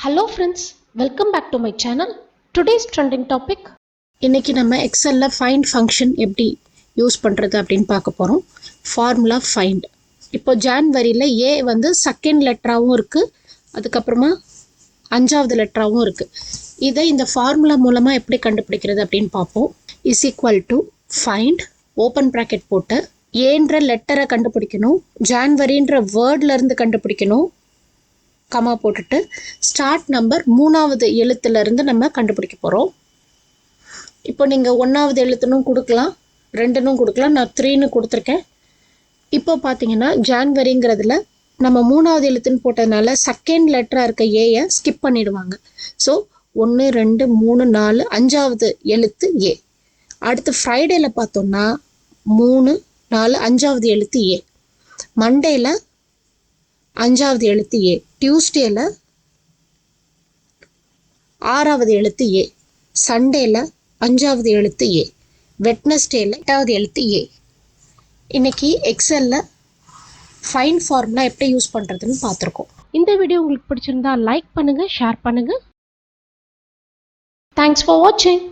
Hello friends, welcome back to my channel. Today's trending topic. இன்னைக்கு நம்ம எக்ஸல்ல find function எப்படி use பண்றது அப்படின்னு பார்க்க போறோம். Formula find. இப்போ ஜான்வரியில A வந்து செகண்ட் லெட்டராவும் இருக்கு. அதுக்கப்புறமா அஞ்சாவது லெட்டராவும் இருக்கு. இதை இந்த ஃபார்முலா மூலமா எப்படி கண்டுபிடிக்கிறது அப்படின்னு பார்ப்போம். is equal to find open bracket போட்டு ஏன்ற லெட்டரை கண்டுபிடிக்கணும். ஜான்வரின்ற வேர்ட்ல இருந்து கண்டுபிடிக்கணும். கமா போட்டுட்டு ஸ்டார்ட் நம்பர் மூணாவது எழுத்துல இருந்து நம்ம கண்டுபிடிக்க போறோம். இப்போ நீங்க ஒன்னாவது எழுத்துனும் கொடுக்கலாம், ரெண்டுனும் கொடுக்கலாம். நான் 3ன்னு கொடுத்துருக்கேன். இப்போ பாத்தீங்கன்னா ஜான்வரிங்கிறதுல நம்ம மூணாவது எழுத்துன்னு போட்டதுனால செகண்ட் லெட்டரா இருக்க ஏயை ஸ்கிப் பண்ணிடுவாங்க. ஸோ 1 2 3 4 அஞ்சாவது எழுத்து ஏ. அடுத்து ஃப்ரைடேல பார்த்தோம்னா 3 4 அஞ்சாவது எழுத்து ஏ. மண்டேல அஞ்சாவது எழுத்து ஏ. டியூஸ்டேல ஆறாவது எழுத்து ஏ. சண்டேல அஞ்சாவது எழுத்து ஏ. வெட்னஸ்டேல எட்டாவது எழுத்து ஏ. இன்னைக்கு எக்ஸல்ல ஃபைண்ட் ஃபார்முலா எப்படி யூஸ் பண்றதுன்னு பார்த்துருக்கோம். இந்த வீடியோ உங்களுக்கு பிடிச்சிருந்தா லைக் பண்ணுங்க, ஷேர் பண்ணுங்க. தேங்க்ஸ் ஃபார் வாட்சிங்.